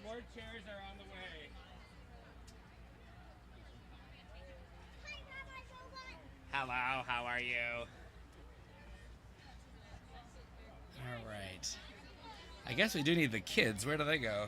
More chairs are on the way. Hello, how are you? All right. I guess we do need the kids. Where do they go?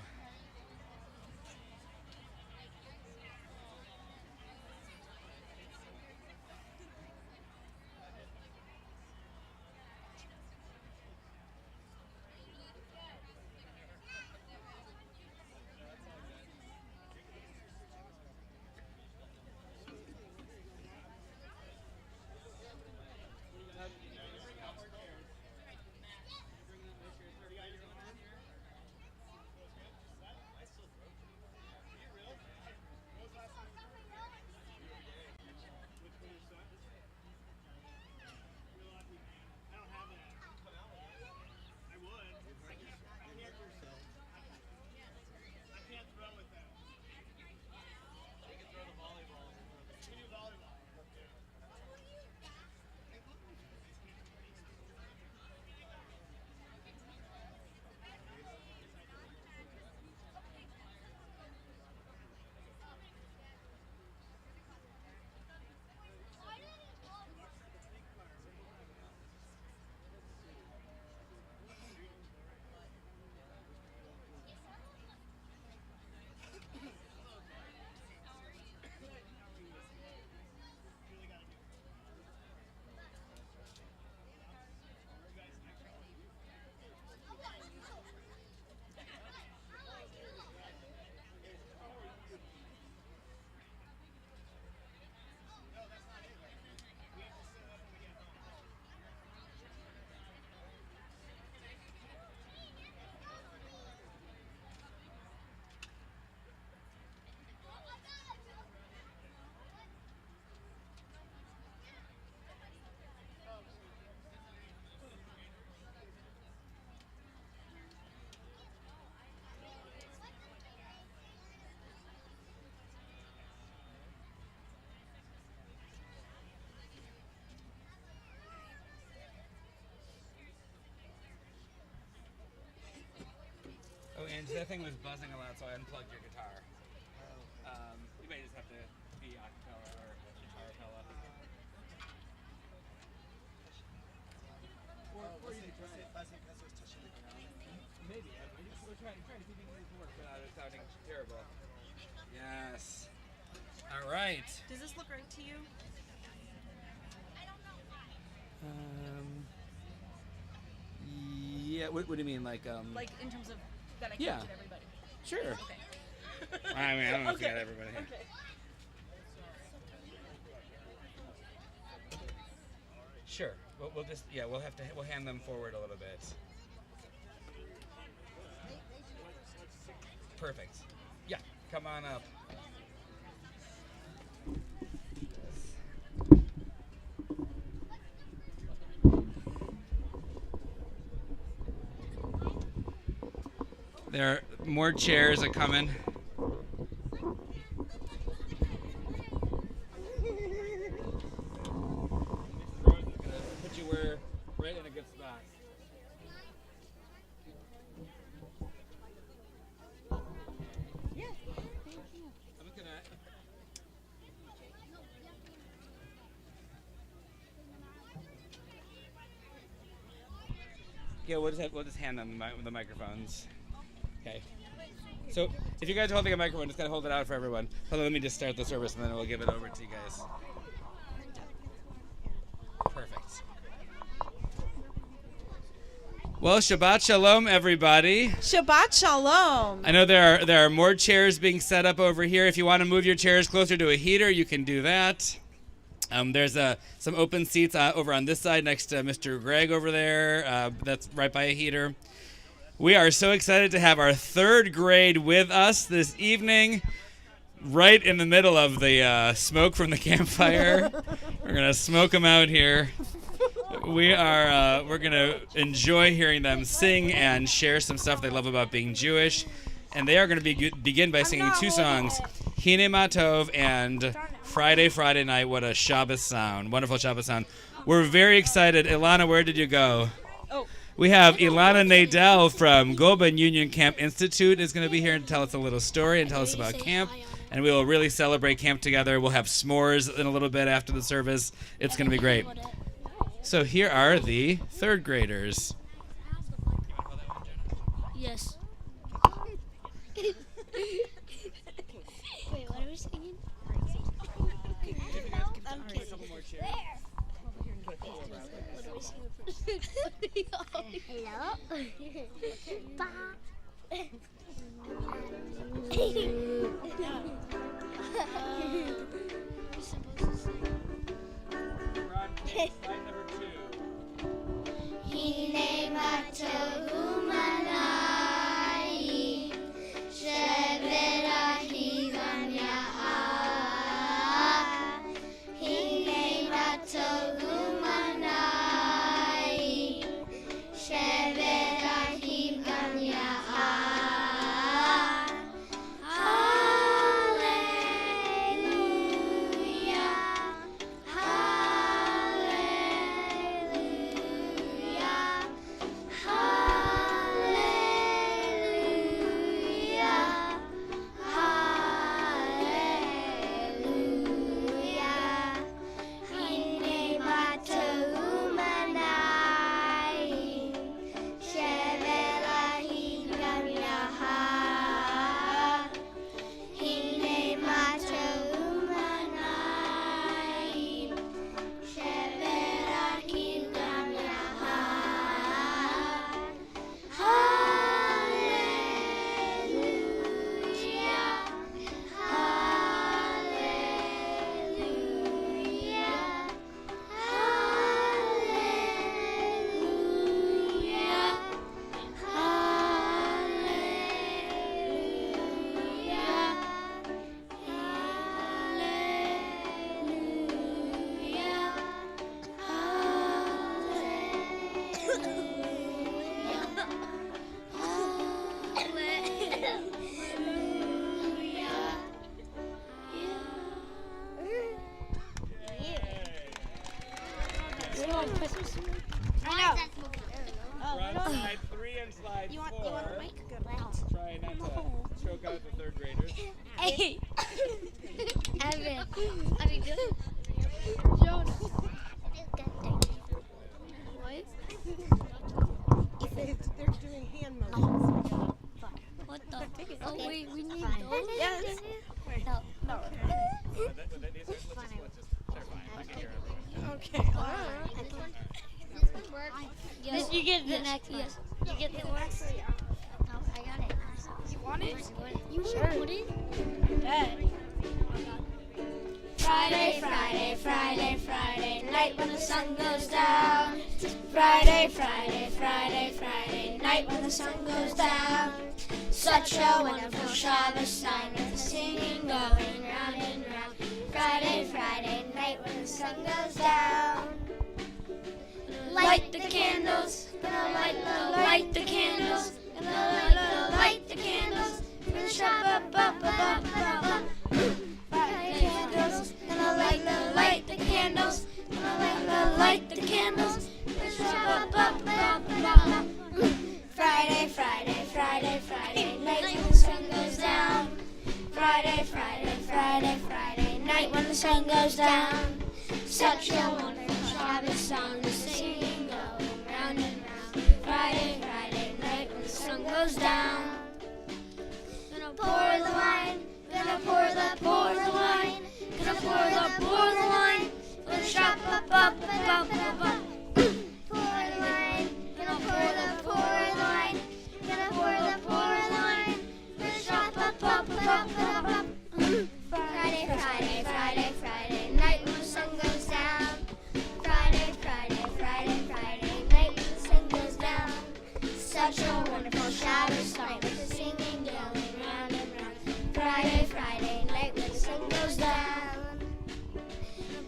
Oh, Angie, that thing was buzzing a lot, so I unplugged your guitar. You may just have to be a cappella or guitar-a-cappella. Or you could try it. Buzzing because it was touching the ground. Maybe. We're trying to see if you can make it work without it sounding terrible. Yes. All right. Does this look right to you? Yeah. What do you mean, like? Like in terms of that I Yeah. captured everybody. Sure. Okay. I mean, I don't know if you got everybody here. Okay. Sure. We'll just we'll hand them forward a little bit. Perfect. Yeah. Come on up. There are more chairs are coming. Put you right in a good spot. Yes. Thank you. I'm just gonna. Yeah, we'll just hand them the microphones. Okay. So if you guys are holding a microphone, just gotta hold it out for everyone. Hold on, let me just start the service and then we'll give it over to you guys. Perfect. Well, Shabbat Shalom, everybody. Shabbat Shalom. I know there are more chairs being set up over here. If you want to move your chairs closer to a heater, you can do that. There's some open seats over on this side next to Mr. Greg over there. That's right by a heater. We are so excited to have our third grade with us this evening, right in the middle of the smoke from the campfire. We're going to smoke them out here. We're going to enjoy hearing them sing and share some stuff they love about being Jewish. And they are going to begin by singing two songs, Hine Ma Tov and Friday, Friday Night. What a Shabbos sound. Wonderful Shabbos sound. We're very excited. Ilana, where did you go? Oh, We have Ilana Nadel from Goban Union Camp Institute is going to be here and tell us a little story and tell us about camp. And we will really celebrate camp together. We'll have s'mores in a little bit after the service. It's going to be great. So here are the third graders. Yes. Wait, what are we singing? I'm kidding. Hello? Hine matohumanai, shevera higanya. Hine matohumanai, shevera higanya. Slide 3 and slide 4. You want the mic? Good. Try not to choke out the third graders. Hey! Evan, are you good? Jonah. What? They're doing hand motions. What the? Oh wait, we need Fine. those? Yes. No. No. Okay. This one works. Yes. You get the next one. Yes. You get the works. No, I got it. You want it? You Sure. put it? Bet. Friday, Friday, Friday, Friday night when the sun goes down. Friday, Friday, Friday, Friday night when the sun goes down. Such a wonderful Shabbos time with the singing going round and round. Friday, Friday night when the sun goes down. Light the candles, gonna light the candles, gonna light the candles for the Shabbat. Friday candles, gonna light the candles, gonna light the candles for the Shabbat. Friday, Friday, Friday, Friday night when the sun goes down. Friday, Friday, Friday, Friday night when the sun goes down. Such a wonderful Shabbos song to sing and go round and round. Friday, Friday night when the sun goes down. Gonna pour the wine, gonna pour the wine, gonna pour the wine for the Shabbat. Pour the wine, gonna pour the wine, gonna pour the wine for the Shabbat. Friday, Friday, Friday, Friday night when the sun goes down. Friday, Friday, Friday, Friday night when the sun goes down. Such a wonderful Shabbos night with the singing going round and round. Friday, Friday night when the sun goes down.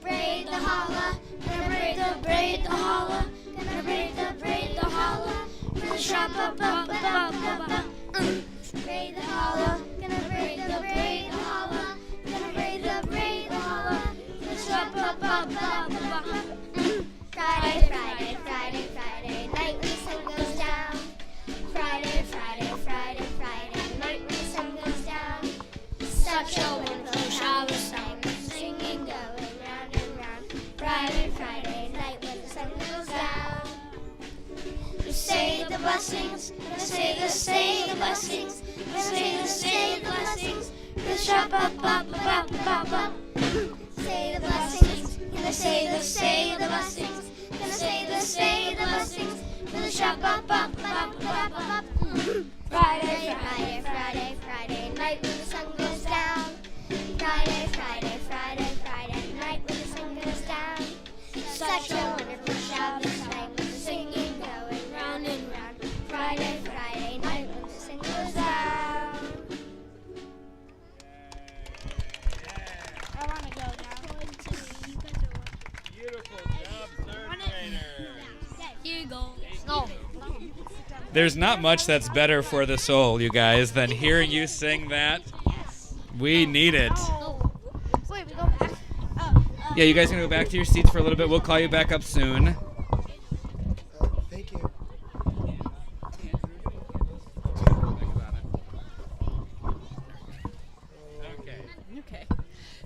Braid the challah, gonna braid the challah, gonna braid the challah for the Shabbat. Braid the challah, gonna braid the challah, gonna braid the challah for the Shabbat. Friday, Friday, Friday, Friday night when the sun goes say the blessings. Gonna say the blessings. Gonna Shabbat, bop, bop, bop, bop. Say the blessings. Gonna say the blessings. Gonna say the blessings. Gonna Shabbat, bop, bop, bop, bop. Friday, Friday, Friday, Friday night when the sun goes down. Friday, Friday, Friday, Friday night when the sun goes down. Such a wonderful Shabbos night with the singing going round and round. Friday, Friday night when the sun goes down. I want to go now. Beautiful job, third grader. Here you go. Go. There's not much that's better for the soul, you guys, than hearing you sing that. We need it. Wait, we go back. Yeah, you guys can go back to your seats for a little bit. We'll call you back up soon. Thank you. Okay.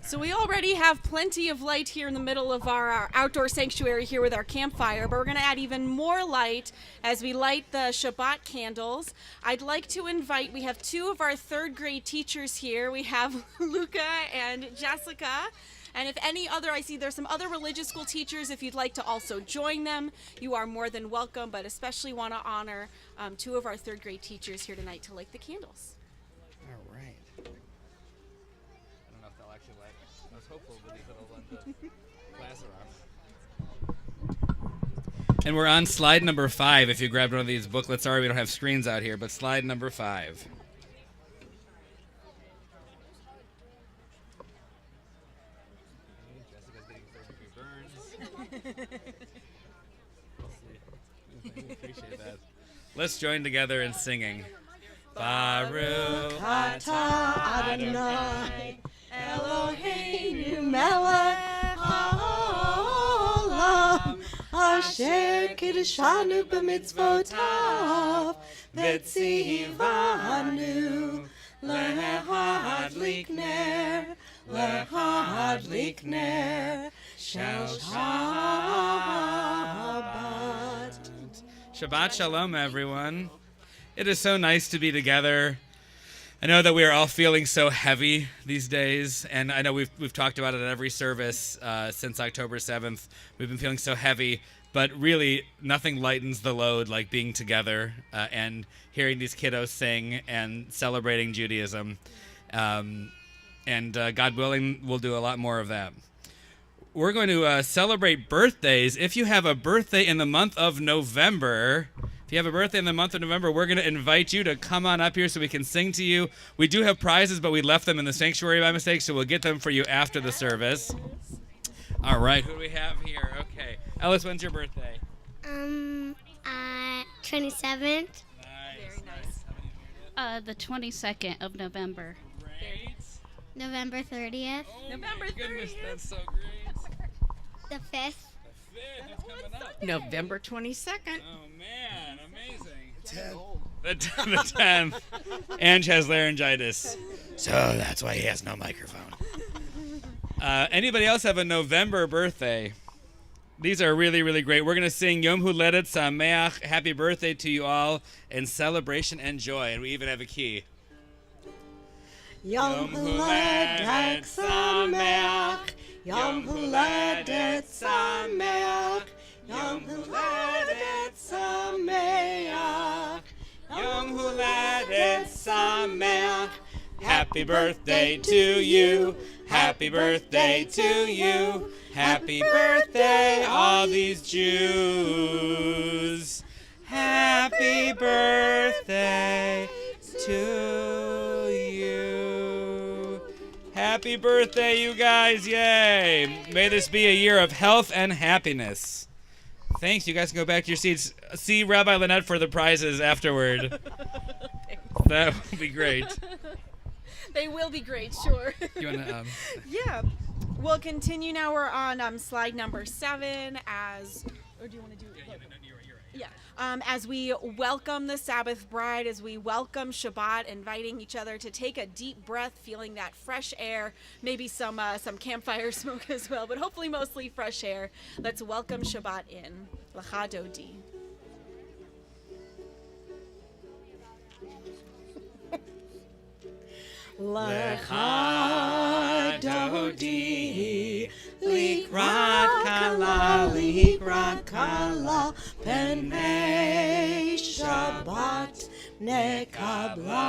So we already have plenty of light here in the middle of our outdoor sanctuary here with our campfire, but we're going to add even more light as we light the Shabbat candles. I'd like to invite, we have two of our third grade teachers here. We have Luca and Jessica. And if any other, I see there's some other religious school teachers, if you'd like to also join them, you are more than welcome, but especially want to honor two of our third grade teachers here tonight to light the candles. All right. I don't know if they'll actually light. I was hopeful with these little ones of glass around. And we're on slide number 5. If you grabbed one of these booklets, sorry we don't have screens out here, but slide number 5. Jessica's getting third-degree burns. Appreciate that. Let's join together in singing. Baruch atah Adonai Eloheinu melech haolam asher kiddushanu b'mitzvotav v'tzivanu lehadlik ner shel Shabbat. Shabbat Shalom, everyone. It is so nice to be together. I know that we are all feeling so heavy these days, and I know we've talked about it at every service since October 7th. We've been feeling so heavy, but really nothing lightens the load like being together and hearing these kiddos sing and celebrating Judaism. And God willing, we'll do a lot more of that. We're going to celebrate birthdays. If you have a birthday in the month of November, we're going to invite you to come on up here so we can sing to you. We do have prizes, but we left them in the sanctuary by mistake, so we'll get them for you after the service. All right, who do we have here? Okay. Ellis, when's your birthday? 27th. Nice. The 22nd of November. Great. November 30th. Oh, November my goodness, 30th. that's so great. The 5th. It's coming up. November 22nd. Oh, man, amazing. The 10th. Ange has laryngitis, so that's why he has no microphone. Anybody else have a November birthday? These are really, really great. We're going to sing Yom Huledet Sameach, happy birthday to you all, in celebration and joy. And we even have a key. Yom Huledet Sameach, Yom Huledet Sameach, Yom Huledet Sameach, Yom Huledet Sameach. Happy birthday to you. Happy birthday to you. Happy birthday, all these Jews. Happy birthday to you. Happy birthday, you guys. Yay. May this be a year of health and happiness. Thanks. You guys can go back to your seats. See Rabbi Lynette for the prizes afterward. That would be great. They will be great, sure. You want to? Yeah. We'll continue now. We're on slide number 7 or do you want to do it? Yeah. As we welcome the Sabbath bride, as we welcome Shabbat, inviting each other to take a deep breath, feeling that fresh air, maybe some campfire smoke as well, but hopefully mostly fresh air. Let's welcome Shabbat in. L'cha Dodi. Lecha Dodi, Likrat Kala, Penei Shabbat, Nekabla.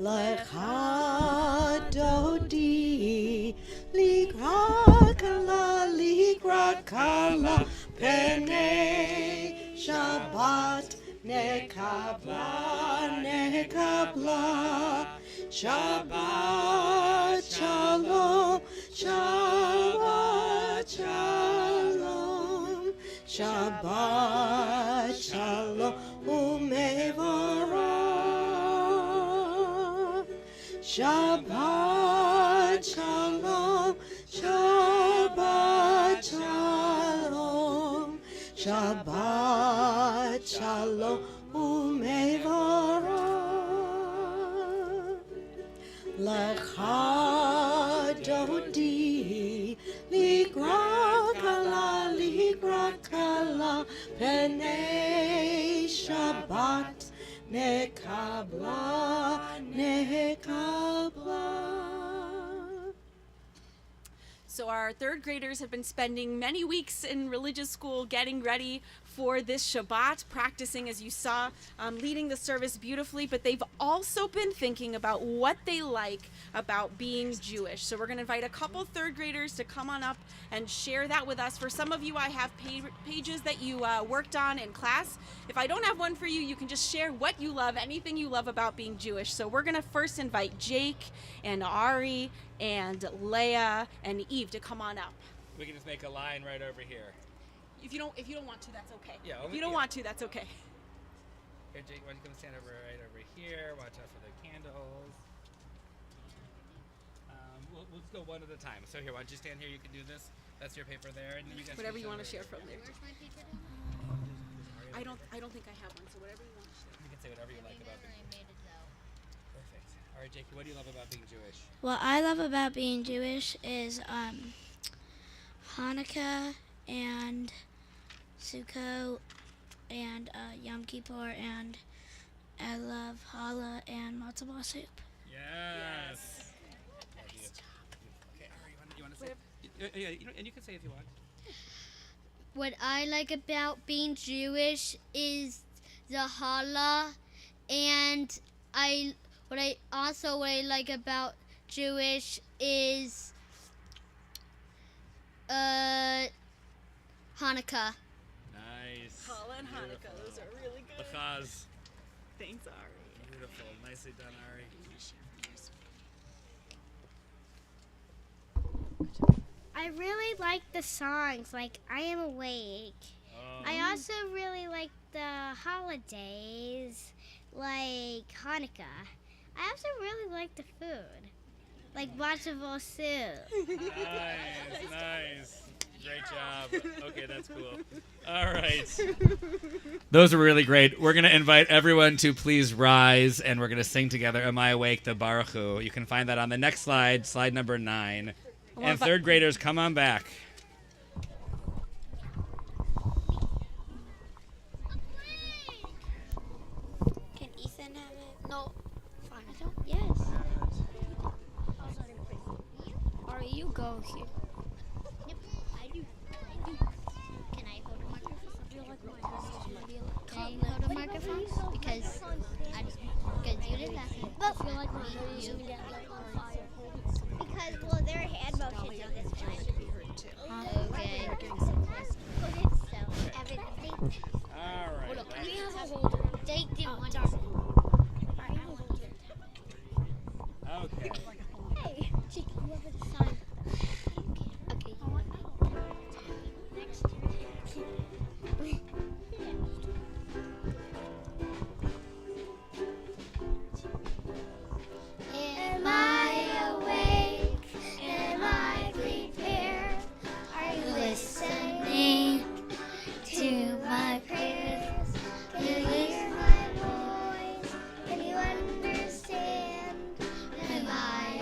Lecha Dodi, Likrat Kala, Penei Shabbat, Nekabla. Shabbat Shalom, Shabbat Shalom, Shabbat Shalom, Umevorah. Shabbat Shalom, Shabbat Shalom, Shabbat Shalom, Umevorah. Lecha Dodi, Likrat Kala, Penei Shabbat, Nekabla. So our third graders have been spending many weeks in religious school getting ready for this Shabbat, practicing, as you saw, leading the service beautifully, but they've also been thinking about what they like about being Jewish. So we're going to invite a couple third graders to come on up and share that with us. For some of you, I have pages that you worked on in class. If I don't have one for you, you can just share what you love, anything you love about being Jewish. So we're going to first invite Jake and Ari and Leah and Eve to come on up. We can just make a line right over here. If you don't want to, that's okay. Yeah, if you don't want to, that's okay. Here, Jake, why don't you come stand over right over here? Watch out for the candles. We'll just go one at a time. So here, why don't you stand here? You can do this. That's your paper there, and you guys. Whatever you want to share from there. I don't think I have one. So whatever you want to share. You can say whatever you like about being Jewish. Perfect. All right, Jake, what do you love about being Jewish? What I love about being Jewish is Hanukkah and Sukkot and Yom Kippur, and I love challah and matzo ball soup. Yes. Nice job. Okay, Ari, you want to say? Yeah, and you can say if you want. What I like about being Jewish is the challah, and what I like about Jewish is Hanukkah. Nice. Challah and Hanukkah, those are really good. Lachaz. Thanks, Ari. Beautiful. Nicely done, Ari. I really like the songs, like I Am Awake. I also really like the holidays, like Hanukkah. I also really like the food, like matzo ball soup. Nice. Great job. Okay, that's cool. All right. Those are really great. We're going to invite everyone to please rise, and we're going to sing together, Am I Awake, the Baruch Hu. You can find that on the next slide, slide number 9. And third graders, come on back. Can Ethan have it? No. Fine. I don't. Yes. Or you go here. Yep, I do. Can I hold a microphone? Can you hold a microphone? Because you did that. But because, well, there are hand motions on this one. Okay. So, everything. All right. We have a holder. Jake didn't want to. Okay. Hey, Jake, you have a sign. Okay. Next. Am I awake? Am I prepared? Are you listening to my prayers? Can you hear my voice? Can you understand? Am I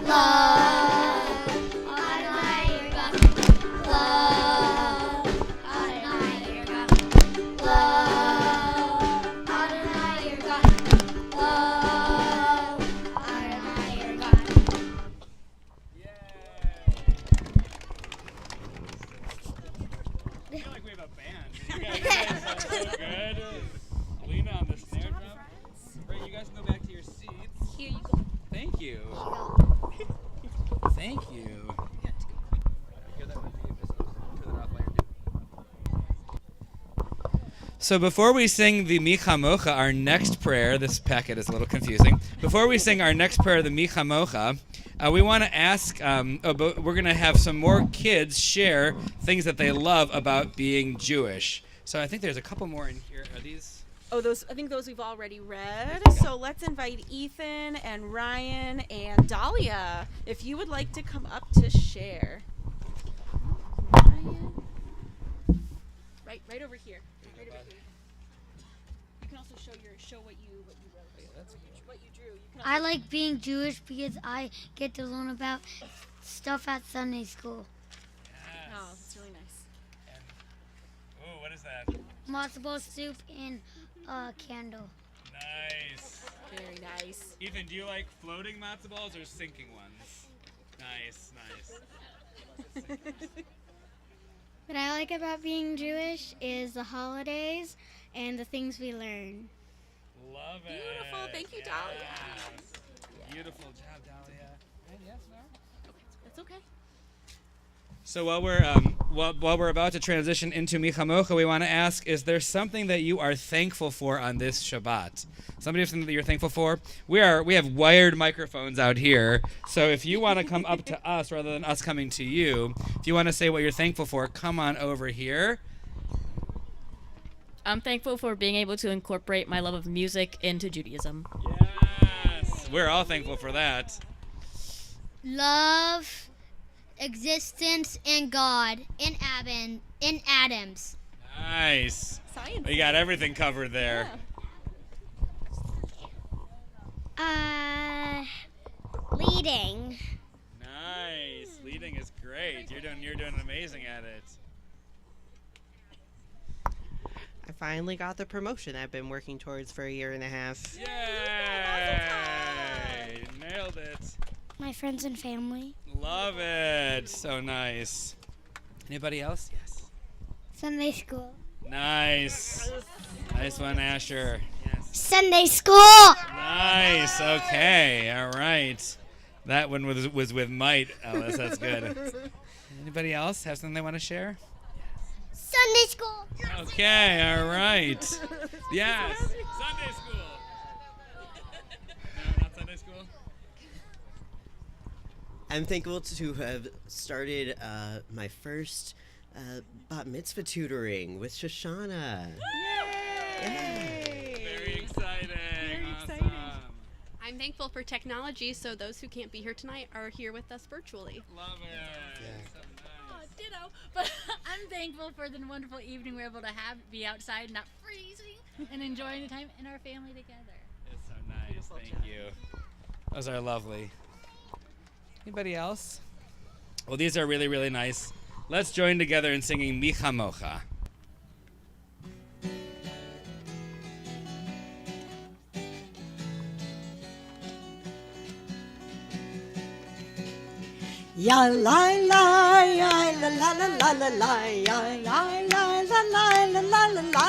Love, Adonai your God. Love, Adonai your God. Love, Adonai your God. Love, Adonai your God. I feel like we have a band. You guys are so good. Lena on the snare drum. Right, you guys can go back to your seats. Here you go. Thank you. Thank you. So before we sing the Mi Chamocha, our next prayer, this packet is a little confusing. Before we sing our next prayer, the Mi Chamocha, we want to ask, we're going to have some more kids share things that they love about being Jewish. So I think there's a couple more in here. Are these? Oh, I think those we've already read. So let's invite Ethan and Ryan and Dahlia, if you would like to come up to share. Ryan. Right over here. Right over here. You can also show what you wrote. What you drew. You can also I like being Jewish because I get to learn about stuff at Sunday school. Oh, that's really nice. Oh, what is that? Matzo ball soup and a candle. Nice. Very nice. Ethan, do you like floating matzo balls or sinking ones? Nice. What I like about being Jewish is the holidays and the things we learn. Love it. Beautiful. Thank you, Dahlia. Yes. Beautiful job, Dahlia. And yes, no? That's okay. So while we're about to transition into Mi Chamocha, we want to ask: is there something that you are thankful for on this Shabbat? Something that you're thankful for? We have wired microphones out here, so if you want to come up to us rather than us coming to you, if you want to say what you're thankful for, come on over here. I'm thankful for being able to incorporate my love of music into Judaism. Yes, we're all thankful for that. Love, existence, and God in Adams. Nice. Science. We got everything covered there. Leading. Nice. Leading is great. You're doing amazing at it. I finally got the promotion I've been working towards for a year and a half. Yay! Nailed it. My friends and family. Love it. So nice. Anybody else? Yes. Sunday school. Nice. Nice one, Asher. Yes. Sunday school. Nice. Okay. All right. That one was with might, Alice. That's good. Anybody else have something they want to share? Sunday school. Okay. All right. Yes. Sunday school. No, not Sunday school. I'm thankful to have started my first bat mitzvah tutoring with Shoshana. Very exciting. Awesome. I'm thankful for technology, so those who can't be here tonight are here with us virtually. Love it. Yeah. So nice. Ditto. But I'm thankful for the wonderful evening we're able to be outside, not freezing, and enjoying the time in our family together. It's so nice. Thank you. Those are lovely. Anybody else? Well, these are really, really nice. Let's join together in singing Mi Chamocha. Ya la la ya la la la la la la ya la la la la la la la la la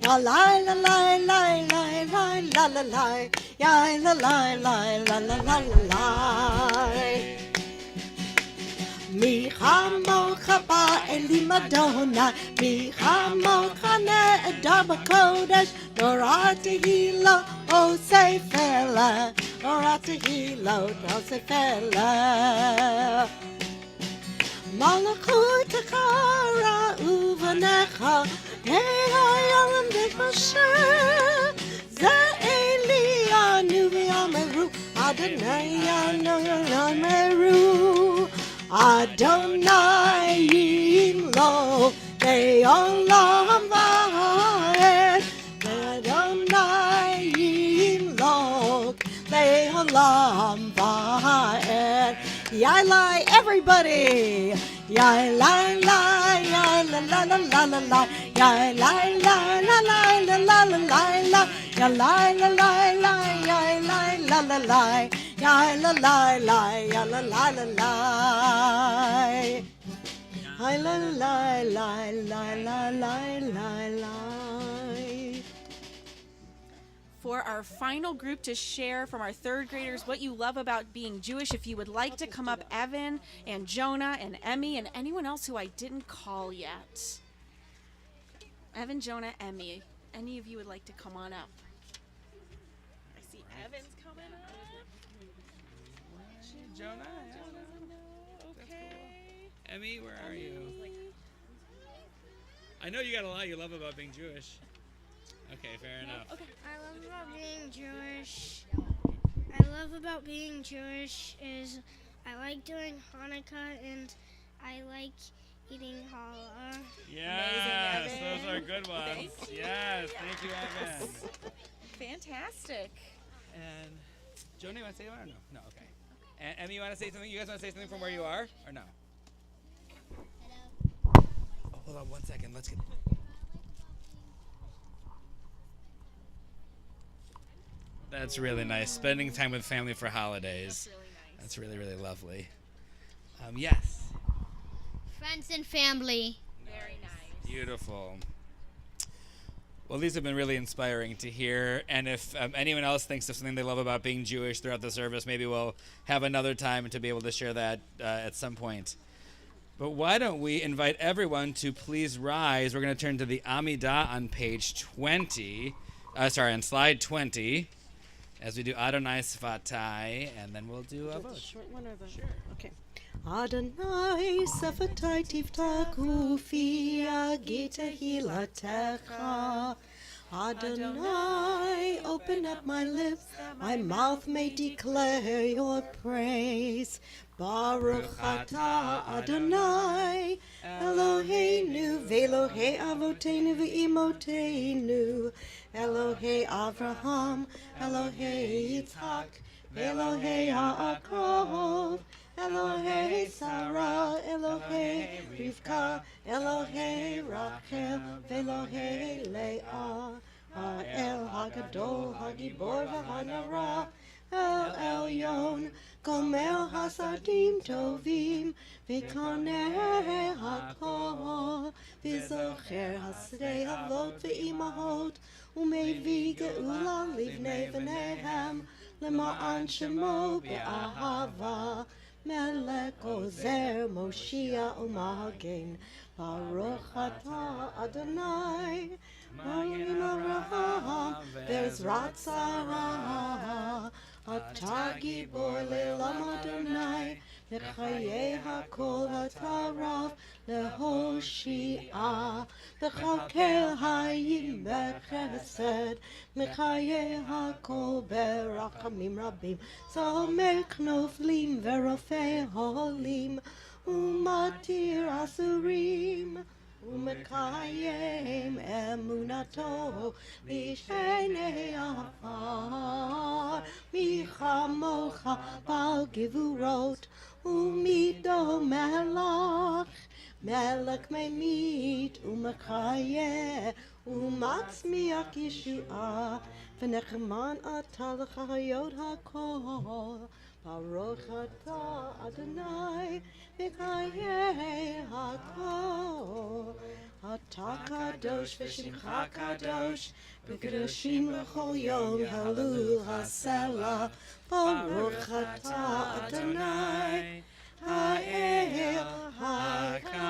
ya la la la la la la la la la ya la la la la la la la. Mi chamocha ba elim Adonai, mi chamocha ne'edar b'kodesh, Torah tehillah osei fela, Torah tehillah osei fela. Malachut kara uvanecha, ne'hayalam v'masher, ze eli anu v'yameru, Adonai anu v'yameru. Adonai yimlo le'olam va'ed, Adonai yimlo le'olam va'ed. Yai lai, everybody. Yai lai lai, yai la la la la la la. Yai lai lai la la la la la la la. Yai lai la la la, yai lai la la la. Yai la la la, yai la la la la. Hi la la la la la la la la. For our final group to share from our third graders what you love about being Jewish, if you would like to come up, Evan and Jonah and Emmy and anyone else who I didn't call yet. Evan, Jonah, Emmy. Any of you would like to come on up? I see Evan's coming up. Jonah? Okay. Emmy, where are you? I know you got a lot you love about being Jewish. Okay, fair enough. I love about being Jewish. Is I like doing Hanukkah and I like eating challah. Yes, those are good ones. Yes, thank you, Evan. Fantastic. And Jonah, you want to say one or no? No, okay. And Emmy, you want to say something? You guys want to say something from where you are or no? Oh, hold on 1 second. Let's get. That's really nice. Spending time with family for holidays. That's really nice. That's really, really lovely. Yes. Friends and family. Very nice. Beautiful. Well, these have been really inspiring to hear. And if anyone else thinks of something they love about being Jewish throughout the service, maybe we'll have another time to be able to share that at some point. But why don't we invite everyone to please rise. We're going to turn to the Amidah on page 20. On slide 20. As we do Adonai Svatai, and then we'll do a vote. Short one or the? Sure. Okay. Adonai Svatai Tiftach Ufi Agita Hilatecha. Adonai, open up my lips, my mouth may declare your praise. Baruch atah Adonai, Eloheinu ve'Elohei Avoteinu ve'Imotenu, Elohei Avraham, Elohei Yitzhak, ve'Elohei Yaakov, Elohei Sarah, Elohei Rivka, Elohei Rachel, ve'Elohei Leah, Ha'el HaGadol, HaGibor v'Hanara, El Elyon, Gomel Hasadim Tovim, V'Koneh HaKol, V'Zocher Hasdei Havot V'Imahot, U'Mevi Geula Livnei V'Nehem, Lema'an Shemo Be'ahava, Melech Ozer Moshiach U'Magen, Baruch atah Adonai, Marim Avraham, Ve'ezrat Sarah, Atah Gibor Le'olam Adonai, V'chayei HaKol Atarav Le'Hoshi'ah, V'chakel Hayim B'chesed, V'chayei HaKol B'rachamim Rabim, Zomer Knoflim V'rofei Holim, Umatir Asurim, Umekayem emunato mishenei afar michamocha bal givurot umido melach melech memit umekayeh umatzmiach Yeshua v'nechaman atah l'chayot hakol Baruch atah Adonai v'chayei hakol Atah kadosh v'shimcha kadosh v'kadoshim l'chol yom halu hasela Baruch atah Adonai ha'el hakadosh.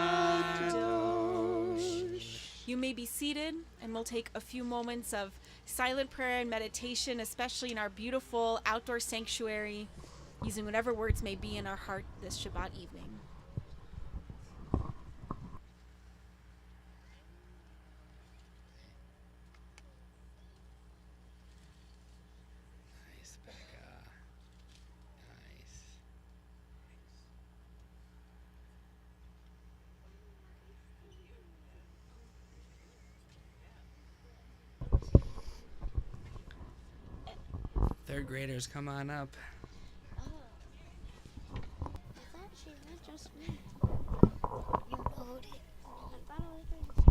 You may be seated, and we'll take a few moments of silent prayer and meditation, especially in our beautiful outdoor sanctuary, using whatever words may be in our heart this Shabbat evening. Nice, Becca. Nice. Third graders, come on up. not just me. You hold it. I thought I was going to say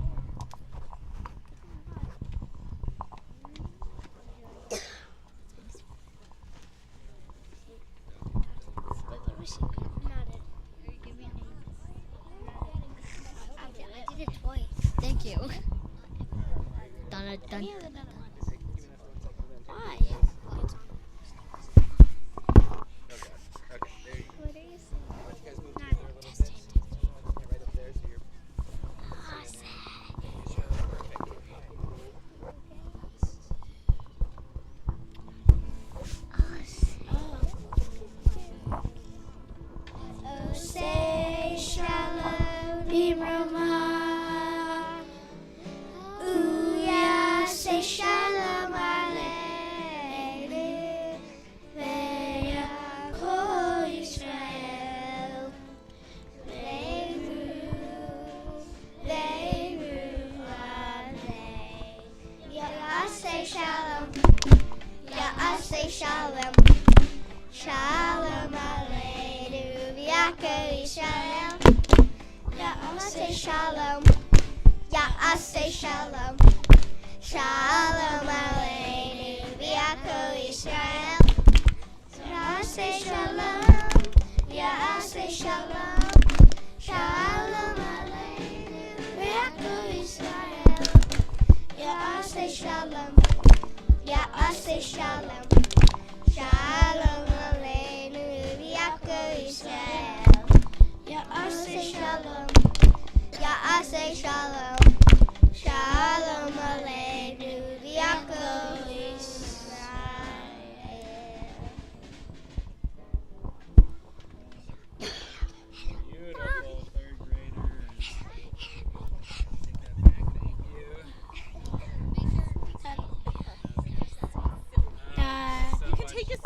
I did it twice. Thank you. Dun, dun, dun. Why? Say shalom b'roma. Ooh, say shalom aleinu. Ve'yakol Yisrael. Ve'ru alei. Ya'aseh shalom. Ya'aseh shalom. Shalom aleinu. Ve'yakol Yisrael. Ya'aseh shalom. Ya'aseh shalom. Shalom aleinu. Ve'yakol Yisrael. Ya'aseh shalom. Ya'aseh shalom. Shalom aleinu. Ve'yakol Yisrael. Ya'aseh shalom. Ya'aseh shalom. Shalom aleinu. Ve'yakol Yisrael. Ya'aseh shalom. Ya'aseh shalom. Shalom aleinu. Ve'yakol Yisrael. Beautiful third grader. You can take a seat.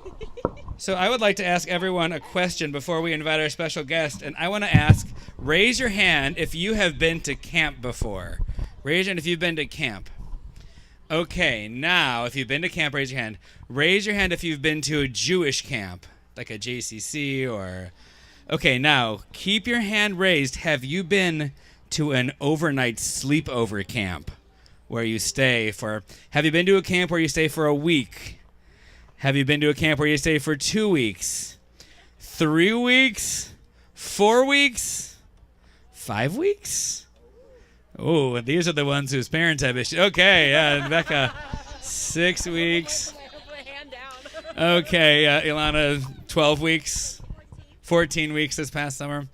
Thank you so much. So I would like to ask everyone a question before we invite our special guest, and I want to ask, raise your hand if you have been to camp before. Raise your hand if you've been to camp. Okay, now if you've been to camp, raise your hand. Raise your hand if you've been to a Jewish camp, like a JCC or... Okay, now keep your hand raised. Have you been to an overnight sleepover camp where you stay for... Have you been to a camp where you stay for a week? Have you been to a camp where you stay for 2 weeks? 3 weeks? 4 weeks? 5 weeks? Oh, these are the ones whose parents have issues. Okay, Becca, 6 weeks. Okay, Ilana, 12 weeks. 14 weeks this past summer.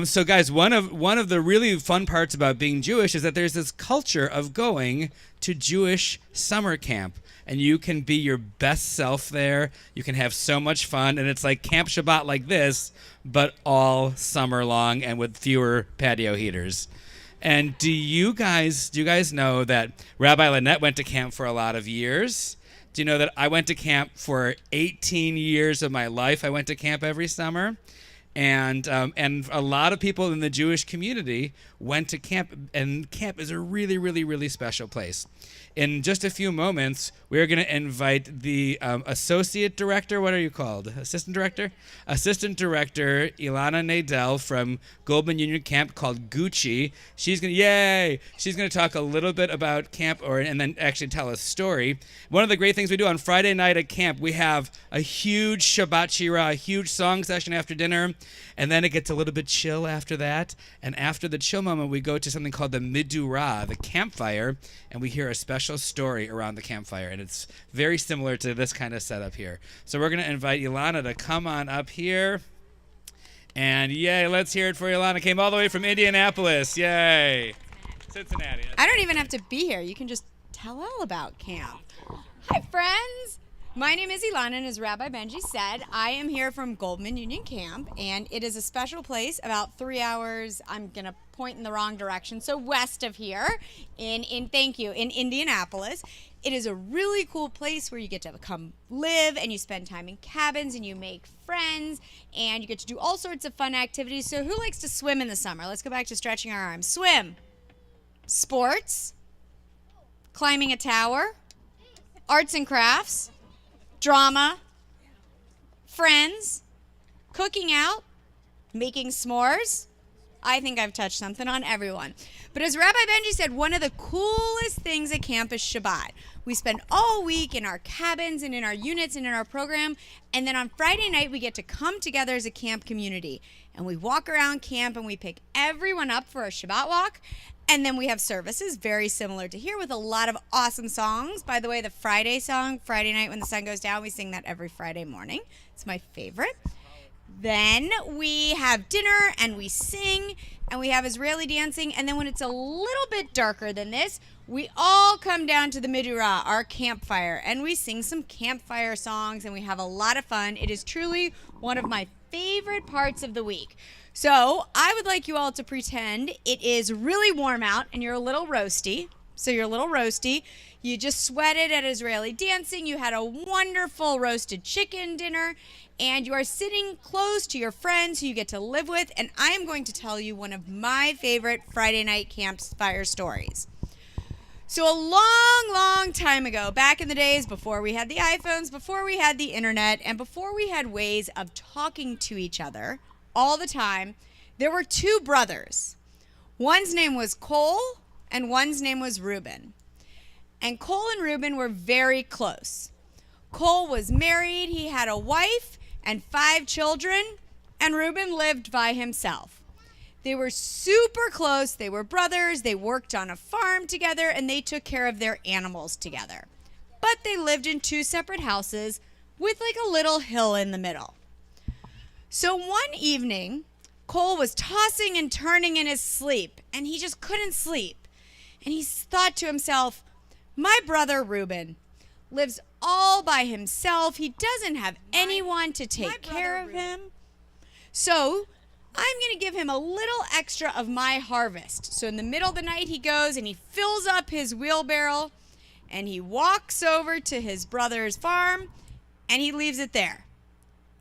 So guys, one of the really fun parts about being Jewish is that there's this culture of going to Jewish summer camp. And you can be your best self there. You can have so much fun. And it's like Camp Shabbat like this, but all summer long and with fewer patio heaters. And do you guys know that Rabbi Lynette went to camp for a lot of years? Do you know that I went to camp for 18 years of my life? I went to camp every summer. And a lot of people in the Jewish community went to camp. And camp is a really, really, really special place. In just a few moments, we're going to invite the associate director. What are you called? Assistant director? Assistant director Ilana Nadel from Goldman Union Camp called Gucci. She's going to talk a little bit about camp and then actually tell a story. One of the great things we do on Friday night at camp, we have a huge Shabbat Shira, a huge song session after dinner. And then it gets a little bit chill after that. And after the chill moment, we go to something called the Midurah, the campfire, and we hear a special story around the campfire. And it's very similar to this kind of setup here. So we're going to invite Ilana to come on up here. And yay, let's hear it for Ilana. Came all the way from Indianapolis. Yay. Cincinnati. I don't even have to be here. You can just tell all about camp. Hi, friends. My name is Ilana, and as Rabbi Benji said, I am here from Goldman Union Camp, and it is a special place about 3 hours, I'm going to point in the wrong direction, so west of here, in Indianapolis. It is a really cool place where you get to come live, and you spend time in cabins, and you make friends, and you get to do all sorts of fun activities. So who likes to swim in the summer? Let's go back to stretching our arms. Swim. Sports. Climbing a tower. Arts and crafts. Drama, friends, cooking out, making s'mores. I think I've touched something on everyone. But as Rabbi Benji said, one of the coolest things at camp is Shabbat. We spend all week in our cabins and in our units and in our program. And then on Friday night, we get to come together as a camp community. And we walk around camp and we pick everyone up for a Shabbat walk. And then we have services very similar to here with a lot of awesome songs. By the way, the Friday song, Friday Night When the Sun Goes Down, we sing that every Friday morning. It's my favorite. Then we have dinner and we sing and we have Israeli dancing. And then when it's a little bit darker than this, we all come down to the Midurah, our campfire, and we sing some campfire songs and we have a lot of fun. It is truly one of my favorite parts of the week. So I would like you all to pretend it is really warm out and you're a little roasty. So you're a little roasty. You just sweated at Israeli dancing. You had a wonderful roasted chicken dinner. And you are sitting close to your friends who you get to live with. And I am going to tell you one of my favorite Friday night campfire stories. So a long, long time ago, back in the days before we had the iPhones, before we had the internet, and before we had ways of talking to each other all the time, there were two brothers. One's name was Cole and one's name was Reuben. And Cole and Reuben were very close. Cole was married, he had a wife and 5 children, and Reuben lived by himself. They were super close, they were brothers, they worked on a farm together, and they took care of their animals together. But they lived in 2 separate houses with like a little hill in the middle. So one evening, Cole was tossing and turning in his sleep, and he just couldn't sleep. And he thought to himself, my brother Reuben lives all by himself. He doesn't have anyone to take care of him. So I'm going to give him a little extra of my harvest. So in the middle of the night, he goes and he fills up his wheelbarrow and he walks over to his brother's farm and he leaves it there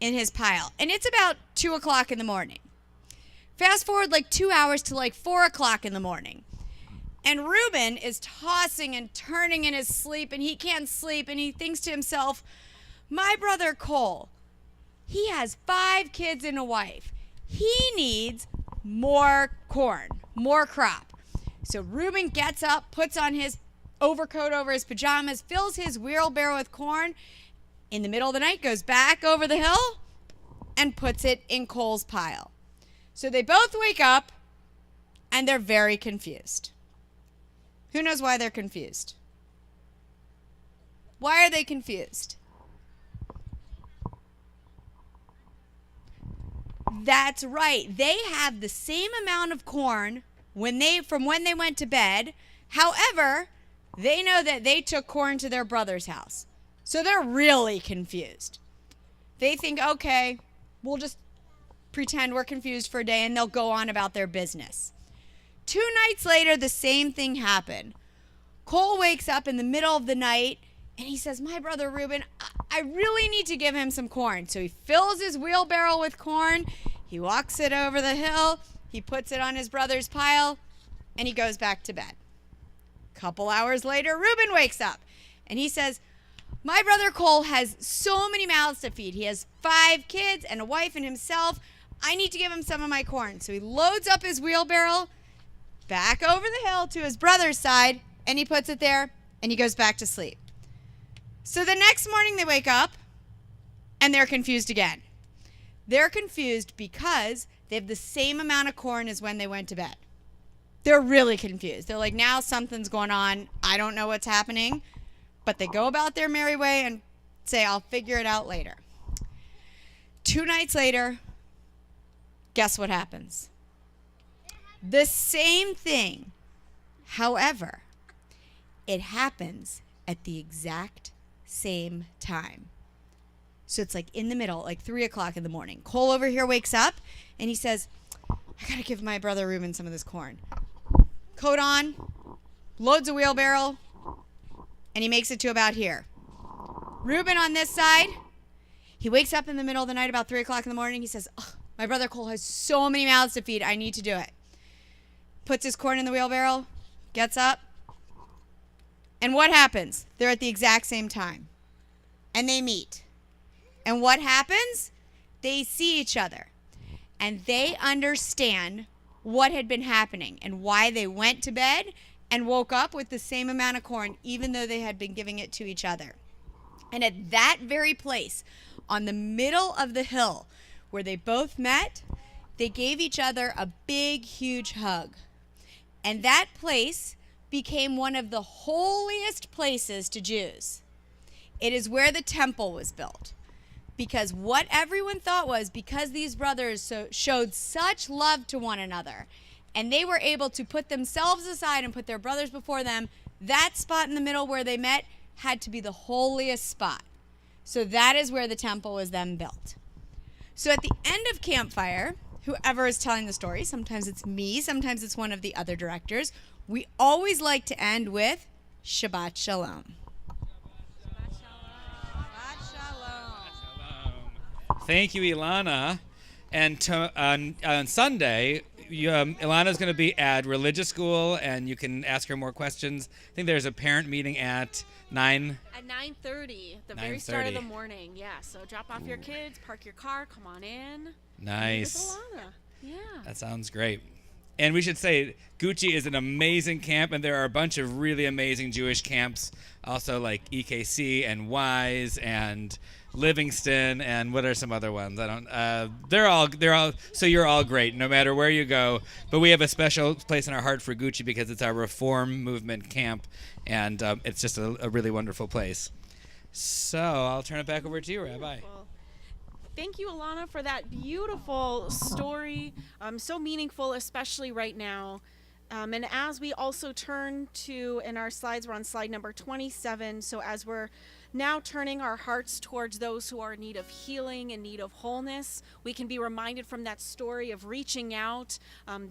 in his pile. And it's about 2 o'clock in the morning. Fast forward like 2 hours to like 4 o'clock in the morning. And Reuben is tossing and turning in his sleep, and he can't sleep, and he thinks to himself, my brother Cole, he has 5 kids and a wife. He needs more corn, more crop. So Reuben gets up, puts on his overcoat over his pajamas, fills his wheelbarrow with corn, in the middle of the night goes back over the hill and puts it in Cole's pile. So they both wake up, and they're very confused. Who knows why they're confused? Why are they confused? That's right. They have the same amount of corn from when they went to bed. However, they know that they took corn to their brother's house. So they're really confused. They think, okay, we'll just pretend we're confused for a day and they'll go on about their business. 2 nights later, the same thing happened. Cole wakes up in the middle of the night and he says, my brother Reuben, I really need to give him some corn. So he fills his wheelbarrow with corn. He walks it over the hill. He puts it on his brother's pile and he goes back to bed. A couple hours later, Reuben wakes up and he says, my brother Cole has so many mouths to feed. He has 5 kids and a wife and himself. I need to give him some of my corn. So he loads up his wheelbarrow back over the hill to his brother's side, and he puts it there, and he goes back to sleep. So the next morning they wake up, and they're confused again. They're confused because they have the same amount of corn as when they went to bed. They're really confused. They're like, now something's going on. I don't know what's happening. But they go about their merry way and say, I'll figure it out later. 2 nights later, guess what happens? The same thing. However, it happens at the exact same time. So it's like in the middle, like 3 o'clock in the morning. Cole over here wakes up and he says, I gotta give my brother Reuben some of this corn. Coat on, loads a wheelbarrow, and he makes it to about here. Reuben on this side, he wakes up in the middle of the night about 3 o'clock in the morning. He says, my brother Cole has so many mouths to feed. I need to do it. Puts his corn in the wheelbarrow, gets up. And what happens? They're at the exact same time. And they meet. And what happens? They see each other and they understand what had been happening and why they went to bed and woke up with the same amount of corn, even though they had been giving it to each other. And at that very place, on the middle of the hill where they both met, they gave each other a big, huge hug. And that place became one of the holiest places to Jews. It is where the temple was built. Because what everyone thought was, because these brothers showed such love to one another, and they were able to put themselves aside and put their brothers before them, that spot in the middle where they met had to be the holiest spot. So that is where the temple was then built. So at the end of Campfire, whoever is telling the story, sometimes it's me, sometimes it's one of the other directors, we always like to end with Shabbat Shalom. Thank you, Ilana. And on Sunday, Ilana's going to be at religious school, and you can ask her more questions. I think there's a parent meeting at 9. At 9:30, the very start of the morning. Yeah, so drop off your kids, park your car, come on in. Nice. With Ilana. Yeah. That sounds great. And we should say, Gucci is an amazing camp, and there are a bunch of really amazing Jewish camps, also like EKC and Wise and Livingston, and what are some other ones? I don't. They're all. So you're all great, no matter where you go. But we have a special place in our heart for Gucci because it's our Reform Movement camp, and it's just a really wonderful place. So I'll turn it back over to you, Rabbi. Thank you, Ilana, for that beautiful story. So meaningful, especially right now. And as we also turn to, in our slides, we're on slide number 27. So as we're now turning our hearts towards those who are in need of healing, in need of wholeness, we can be reminded from that story of reaching out,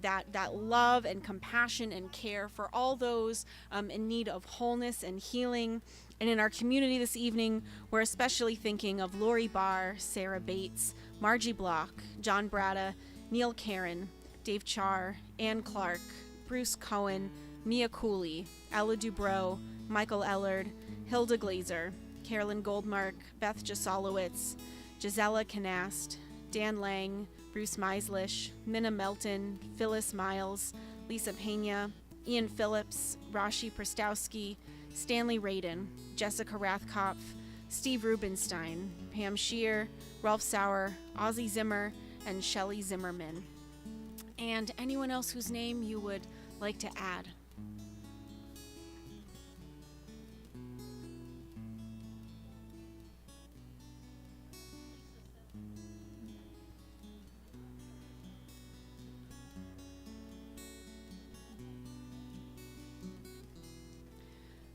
that love and compassion and care for all those in need of wholeness and healing. And in our community this evening, we're especially thinking of Lori Barr, Sarah Bates, Margie Block, John Bratta, Neil Karen, Dave Char, Ann Clark, Bruce Cohen, Mia Cooley, Ella Dubrow, Michael Ellard, Hilda Glazer, Carolyn Goldmark, Beth Jasolowitz, Gisela Canast, Dan Lang, Bruce Meislish, Minna Melton, Phyllis Miles, Lisa Pena, Ian Phillips, Rashi Prostowski, Stanley Radin, Jessica Rathkopf, Steve Rubenstein, Pam Shear, Ralph Sauer, Ozzie Zimmer, and Shelley Zimmerman. And anyone else whose name you would like to add.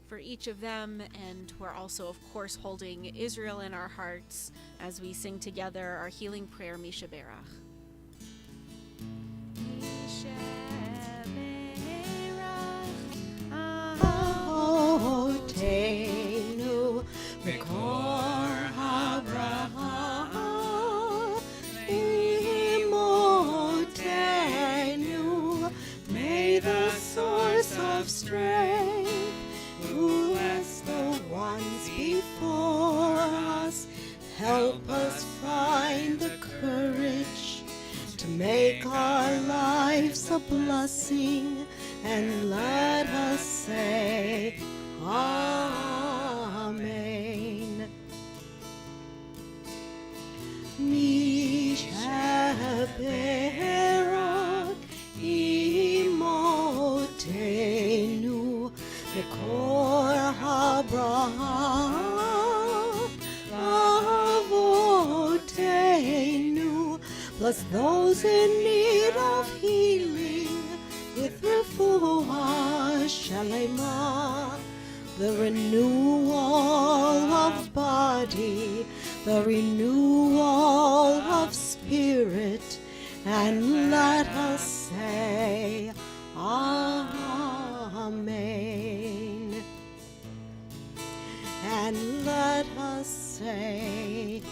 For each of them, and we're also, of course, holding Israel in our hearts as we sing together our healing prayer, Misha Berach. Avotenu Mekor Avraham Imotenu. May the source of strength, who as the ones before us, help us find the courage to make our lives a blessing, and let us say Amen. Mishaberak imotenu Mekor Abraham Avotenu. Bless those in need of healing with refuah shalema, the renewal of body, the renewal of spirit, and let us say Amen. And let us say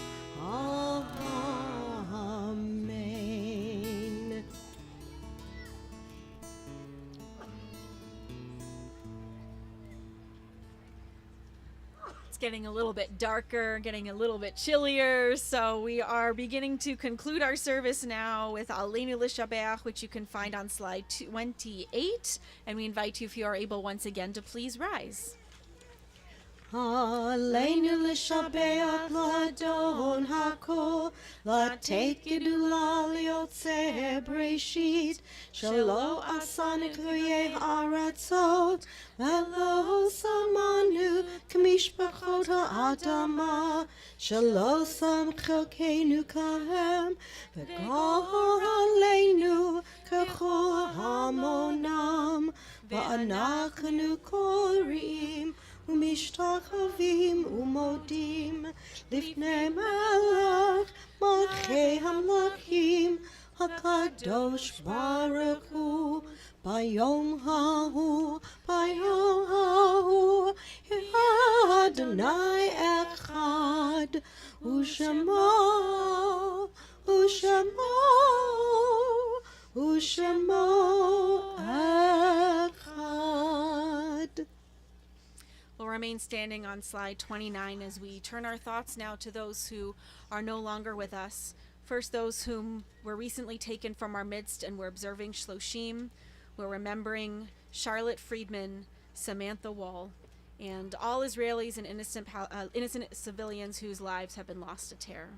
Amen. getting a little bit darker, getting a little bit chillier. So we are beginning to conclude our service now with Aleinu L'Shabeach, which you can find on slide 28. And we invite you, if you are able once again, to please rise. Aleinu l'shabeach l'adon hakol, l'tekedu l'yotzeh breshit, shelo asanik l'yeh aratzot, velo samanu k'mishpachot ha'adama, shelo sam chelkeinu kahem, v'gor aleinu k'chol hamonam, v'anachnu korim, ומשתחווים ומודים לפני מלך מלכי המלכים הקדוש ברוך הוא ביום ההוא אדוני אחד ושמו אחד. We'll remain standing on slide 29 as we turn our thoughts now to those who are no longer with us. First, those whom were recently taken from our midst and we're observing Shloshim. We're remembering Charlotte Friedman, Samantha Wall, and all Israelis and innocent civilians whose lives have been lost to terror.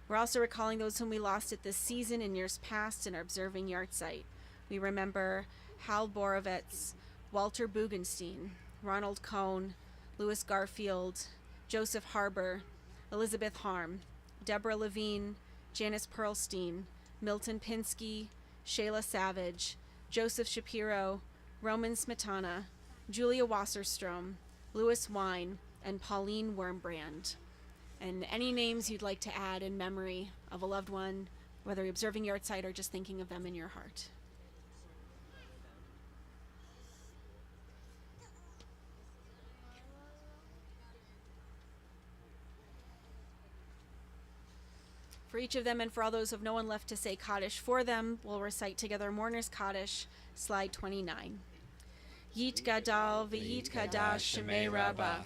We're also recalling those whom we lost at this season in years past and are observing Yartzeit. We remember Hal Borovitz, Walter Bugenstein, Ronald Cohn, Louis Garfield, Joseph Harbour, Elizabeth Harm, Deborah Levine, Janice Perlstein, Milton Pinsky, Shayla Savage, Joseph Shapiro, Roman Smetana, Julia Wasserstrom, Louis Wine, and Pauline Wormbrand. And any names you'd like to add in memory of a loved one, whether you're observing Yartzeit or just thinking of them in your heart. For each of them and for all those who have no one left to say Kaddish for them, we'll recite together Mourner's Kaddish, slide 29. Yit Gadal v'yit Kadash Shemei Rabbah,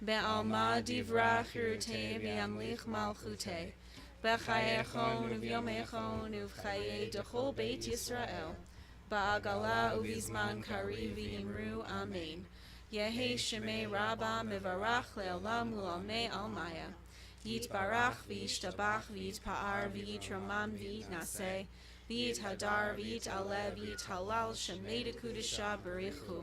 Be'alma Divrach Yerutei V'yamlich Malchutei, B'chayechon Uv'yomechon Uv'chayei Dechol Beit Yisrael, Ba'agala Uv'izman Kari V'yimru Amen. Yehi Shemei Rabbah Mevarach Le'olam U'lamei Almaya. Yitbarach v'yishtabach v'yitpa'ar v'yitramam v'yitnaseh v'yithadar v'yit'aleh v'yithalal shemei dekudesha b'richu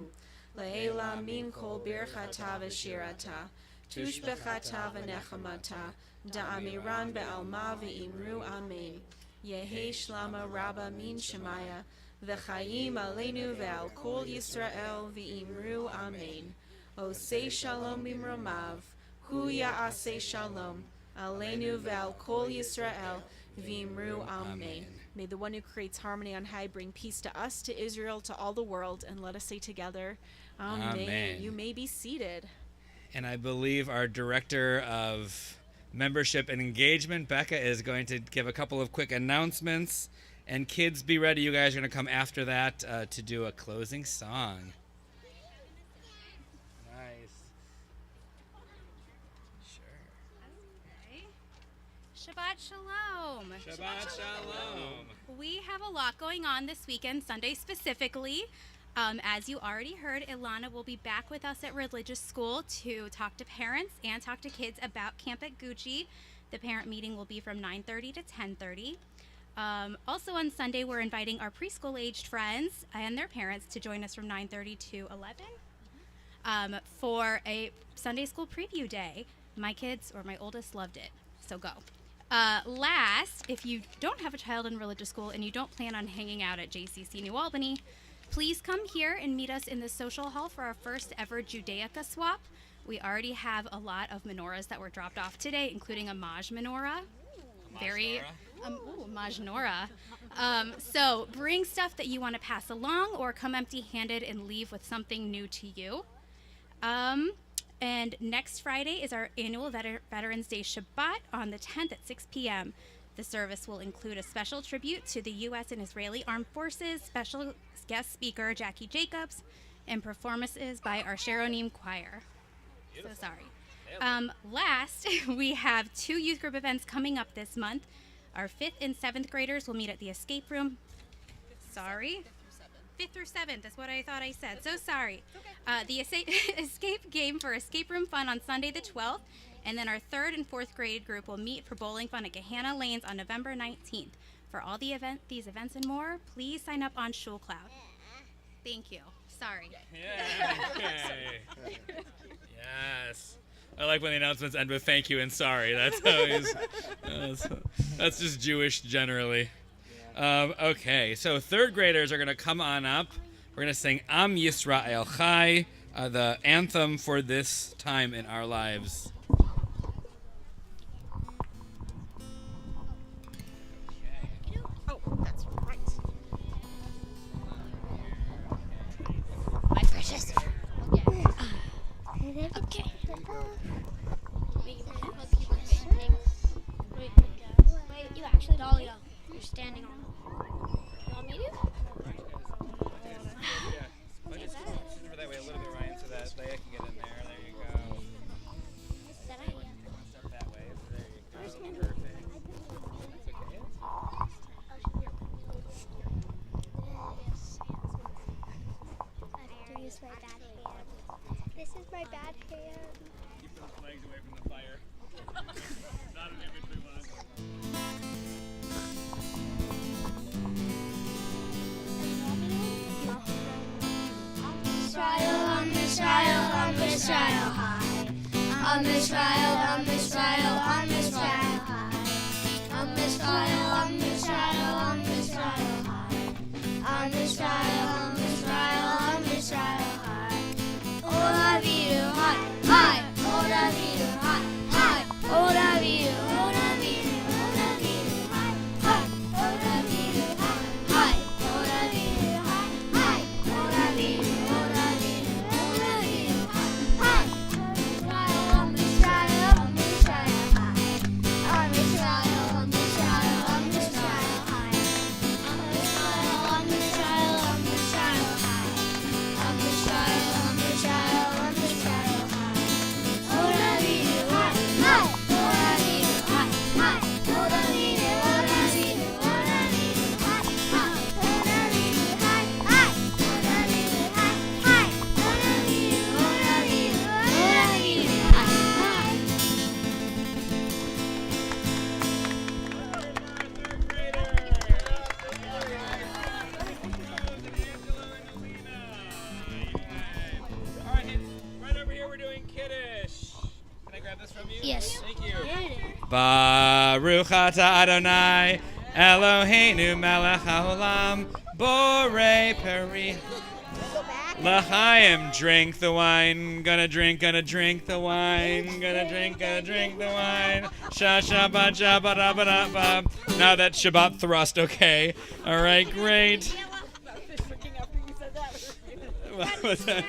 le'ela min kol birchata v'shirata tushbechata v'nechamata da'amiran be'alma v'imru amen yehi shlama rabba min shemaya v'chayim aleinu ve'al kol Yisrael v'imru amen osei shalom b'mromav Hu ya'aseh shalom, aleinu ve'al kol Yisrael, v'imru amen. May the one who creates harmony on high bring peace to us, to Israel, to all the world, and let us say together, Amen. You may be seated. And I believe our Director of Membership and Engagement, Becca, is going to give a couple of quick announcements. And kids, be ready. You guys are going to come after that to do a closing song. Shabbat Shalom. Shabbat Shalom. We have a lot going on this weekend, Sunday specifically. As you already heard, Ilana will be back with us at religious school to talk to parents and talk to kids about Camp at Gucci. The parent meeting will be from 9:30 to 10:30. Also on Sunday, we're inviting our preschool-aged friends and their parents to join us from 9:30 to 11 for a Sunday school preview day. My kids, or my oldest, loved it, so go. Last, if you don't have a child in religious school and you don't plan on hanging out at JCC New Albany, please come here and meet us in the social hall for our first ever Judaica swap. We already have a lot of menorahs that were dropped off today, including a Maj menorah. Maj menorah. So bring stuff that you want to pass along or come empty-handed and leave with something new to you. And next Friday is our annual Veterans Day Shabbat on the 10th at 6 p.m. The service will include a special tribute to the U.S. and Israeli Armed Forces, special guest speaker Jackie Jacobs, and performances by our Sharonim Choir. Beautiful. So sorry. Last, we have 2 youth group events coming up this month. Our 5th and 7th graders will meet at the escape room. Sorry. 5th through 7th, that's what I thought I said. So sorry. The escape game for escape room fun on Sunday the 12th. And then our 3rd and 4th grade group will meet for bowling fun at Gahanna Lanes on November 19th. For all these events and more, please sign up on SchulCloud. Thank you. Sorry. Yes. I like when the announcements end with thank you and sorry. That's always that's just Jewish generally. Okay, so 3rd graders are going to come on up. We're going to sing Am Yisrael Chai, the anthem for this time in our lives. Oh, that's right. My precious. Okay. Wait, you actually, Dahlia, you're standing on. You want me to? Over that way a little bit, Ryan, so that Leia can get in there. There you go. That idea. Step that way. There you go. Perfect. That's okay. This is my bad hand. Keep those legs away from the fire. Not an image we want. On Israel, high. On Israel, high. On Israel, high. On Israel, high. On Israel, high. Oh, Davidu, high, high. Oh, Davidu, high, high. Oh, Davidu, oh, Davidu, oh, Davidu, high, high. Oh, Davidu, high, high. Oh, Davidu, high, high. Oh, Davidu, oh, Davidu, oh, Davidu, high, high. On Israel, high. On Israel, high. On Israel, high. On Israel, high. On Israel, high. Oh, Davidu, high, high. Oh, Davidu, high, high. Oh, Davidu, oh, Davidu, oh, Davidu, high, high. Oh, Davidu, high, high. Oh, Davidu, high, high. Oh, Davidu, oh, Davidu, oh, Davidu, high, high. All right, right over here we're doing Kiddush. Can I grab this from you? Yes. Thank you. Baruch atah Adonai Eloheinu melech haolam borei peri. L'chaim, drink the wine. Gonna drink the wine. Gonna drink the wine. Shabbat, Shabbat, Shabbat, Shabbat. Now that's Shabbat thrust, okay. All right, great. What's that?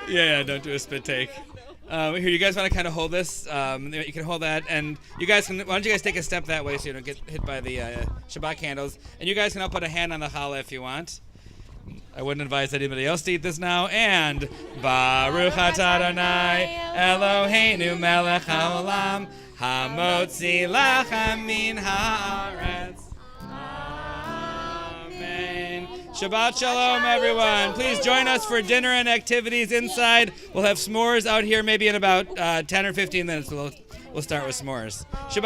Yeah, don't do a spit take. Here, you guys want to kind of hold this? You can hold that, and you guys can. Why don't you guys take a step that way so you don't get hit by the Shabbat candles? And you guys can all put a hand on the challah if you want. I wouldn't advise anybody else to eat this now. And Baruch atah Adonai Eloheinu melech haolam hamotzi lechem min haaretz. Amen. Shabbat shalom, everyone. Please join us for dinner and activities inside. We'll have s'mores out here maybe in about 10 or 15 minutes. We'll start with s'mores. Shabbat